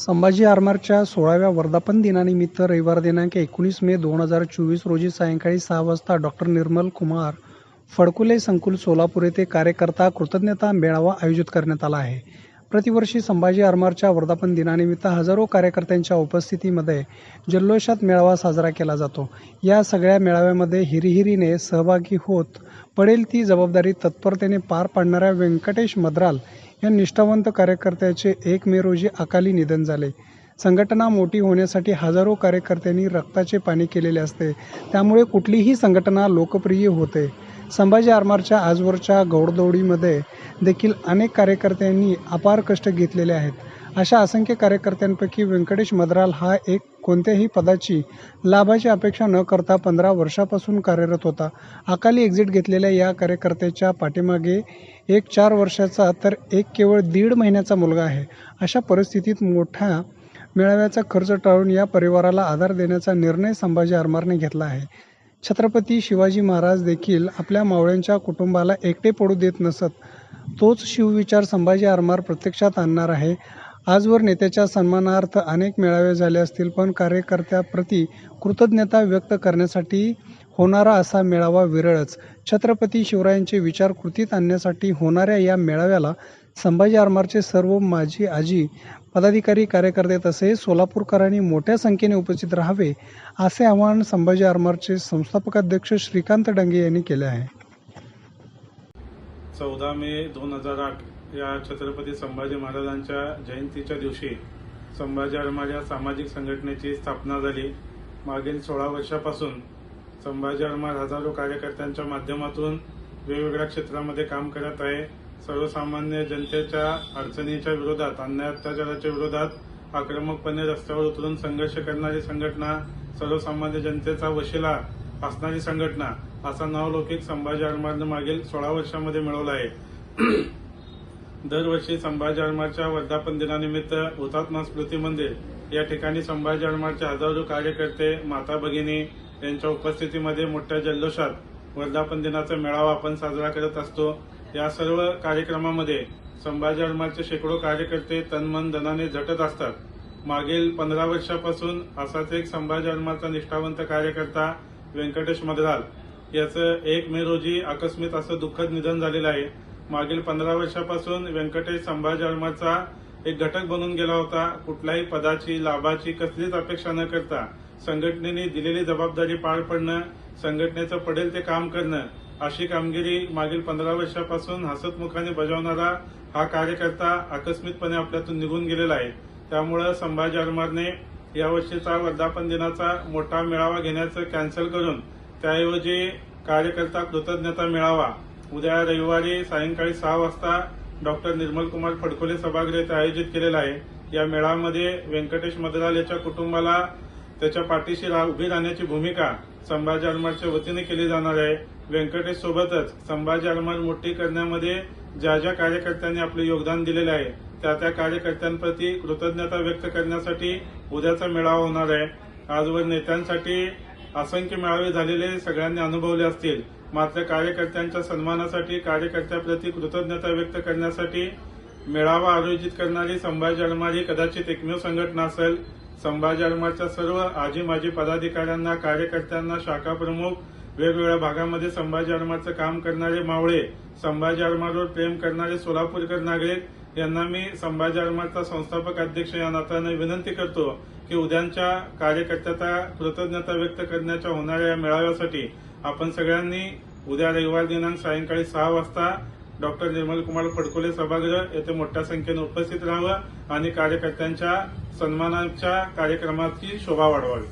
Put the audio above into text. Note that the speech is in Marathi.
संभाजी आरमारच्या 16व्या वर्धापन दिनानिमित्त रविवार दिनांक 19 मे 2024 रोजी सायंकाळी 6 वाजता डॉ. निर्मल कुमार फडकुले संकुल सोलापूर येथे कार्यकर्ता कृतज्ञता मेळावा आयोजित करण्यात आला आहे. प्रतिवर्षी संभाजी आरमारच्या वर्धापन दिनानिमित्त हजारो कार्यकर्त्यांच्या उपस्थितीमध्ये जल्लोषात मेळावा साजरा केला जातो. या सगळ्या मेळाव्यामध्ये हिरिहिरीने सहभागी होत पडेल ती जबाबदारी तत्परतेने पार पाडणाऱ्या व्यंकटेश मद्राल या निष्ठावंत कार्यकर्त्याचे 1 मे रोजी अकाली निधन झाले. संघटना मोठी होण्यासाठी हजारो कार्यकर्त्यांनी रक्ताचे पाणी केलेले असते, त्यामुळे कुठलीही संघटना लोकप्रिय होते. संभाजी आरमारच्या आजवरच्या घौडदौडीमध्ये देखील अनेक कार्यकर्त्यांनी अपार कष्ट घेतलेले आहेत. अशा असंख्य कार्यकर्त्यांपैकी व्यंकटेश मद्राल हा एक कोणत्याही पदाची लाभाची अपेक्षा न करता 15 वर्षापासून कार्यरत होता. अकाली एक्झिट घेतलेल्या या कार्यकर्त्याच्या पाठीमागे एक 4 वर्षाचा तर एक केवळ 1.5 महिन्याचा मुलगा आहे. अशा परिस्थितीत मोठ्या मेळाव्याचा खर्च टाळून या परिवाराला आधार देण्याचा निर्णय संभाजी आरमारने घेतला आहे. छत्रपती शिवाजी महाराज देखील आपल्या मावळ्यांच्या कुटुंबाला एकटे पडू देत नसत. तोच शिवविचार संभाजी आरमार प्रत्यक्षात आणणार आहे. आजवर नेत्याच्या सन्मानार्थ अनेक मेळावे झाले असतील, पण कार्यकर्त्याप्रती कृतज्ञता व्यक्त करण्यासाठी होणारा असा मेळावा विरळच. छत्रपती शिवरायांचे विचार कृतीत आणण्यासाठी होणाऱ्या या मेळाव्याला संभाजी आरमारचे सर्व माजी आजी पदाधिकारी कार्यकर्ते तसेच सोलापूरकरांनी मोठ्या संख्येने उपस्थित राहावे असे आवाहन संभाजी आरमारचे संस्थापकाध्यक्ष श्रीकांत डांगे यांनी केले आहे. 14 मे 2008 या छत्रपती संभाजी महाराजांच्या जयंतीच्या दिवशी संभाजी आरमार या सामाजिक संघटनेची स्थापना झाली. मागील 16 वर्षापासून संभाजी आरमार हजारो कार्यकर्त्यांच्या माध्यमातून वेगवेगळ्या क्षेत्रामध्ये काम करत आहे. सर्वसामान्य जनतेच्या अडचणीच्या विरोधात, अन्याय अत्याचाराच्या विरोधात आक्रमकपणे रस्त्यावर उतरून संघर्ष करणारी संघटना, सर्वसामान्य जनतेचा वशिला असणारी संघटना असा नावलौकिक संभाजी आरमारने मागील 16 वर्षामध्ये मिळवला आहे. दरवर्षी संभाजी आरमारच्या वर्धापन दिनानिमित्त हुतात्मा स्मृती मंदिर या ठिकाणी संभाजी आरमारचे हजारो कार्यकर्ते, माता भगिनी यांच्या उपस्थितीमध्ये मोठ्या जल्लोषात वर्धापन दिनाचा मेळावा आपण साजरा करत असतो. या सर्व कार्यक्रमामध्ये संभाजी आरमारचे शेकडो कार्यकर्ते तनमन धनाने झटत असतात. मागील 15 वर्षापासून असाच एक संभाजी आरमारचा निष्ठावंत कार्यकर्ता व्यंकटेश मद्राल याचं 1 मे रोजी आकस्मिक असं दुःखद निधन झालेलं आहे. मागील 15 वर्षापासून व्यंकटेश संभाजी आरमारचा एक घटक बनून गेला होता. कुठल्याही पदाची, लाभाची कसलीच अपेक्षा न करता संघटनेने दिलेली जबाबदारी पार पडणं, संघटनेचं पडेल ते काम करणं अशी कामगिरी मागील 15 वर्षापासून हसतमुखाने बजावणारा हा कार्यकर्ता आकस्मिकपणे आपल्यातून निघून गेलेला आहे. त्यामुळे संभाजी आरमारने यावर्षीचा वर्धापन दिनाचा मोठा मेळावा घेण्याचं कॅन्सल करून त्याऐवजी कार्यकर्ता कृतज्ञता मेळावा उद्या रविवारी सायंकाळी 6 वाजता डॉ. निर्मल कुमार फडकुले सभागृह येथे आयोजित केलेला आहे. या मेळाव्यामध्ये व्यंकटेश मद्राल याच्या कुटुंबाला त्याच्या पाठीशी उभी राहण्याची भूमिका संभाजी आरमारच्या वतीने केली जाणार आहे. व्यंकटेश सोबतच संभाजी आरमार मोठी करण्यामध्ये ज्या ज्या कार्यकर्त्यांनी आपले योगदान दिलेले आहे त्या कार्यकर्त्यांप्रती कृतज्ञता व्यक्त करण्यासाठी उद्याचा मेळावा होणार आहे. आजवर नेत्यांसाठी असंख्य मेळावे झालेले सगळ्यांनी अनुभवले असतील, मात्र कार्यकर्त्यांच्या सन्मानासाठी, कार्यकर्त्याप्रती कृतज्ञता व्यक्त करण्यासाठी मेळावा आयोजित करणारी संभाजी आरमार ही कदाचित एकमेव संघटना असेल. संभाजी आरमारच्या सर्व आजी माजी पदाधिकाऱ्यांना, कार्यकर्त्यांना, शाखा प्रमुख, वेगवेगळ्या भागामध्ये संभाजी आरमारचं काम करणारे मावळे, संभाजी आरमारवर प्रेम करणारे सोलापूरकर नागरिक यांना मी संभाजी आरमारचा संस्थापक अध्यक्ष या नात्याने विनंती करतो की उद्याच्या कार्यकर्त्याचा कृतज्ञता व्यक्त करण्याच्या होणाऱ्या या मेळाव्यासाठी आपण सगळ्यांनी उद्या रविवार दिनांक सायंकाळी 6 वाजता डॉ. निर्मल कुमार फडकुले सभागृह येथे मोठ्या संख्येने उपस्थित राहावं आणि कार्यकर्त्यांच्या सन्मानाच्या कार्यक्रमाची शोभा वाढवावी.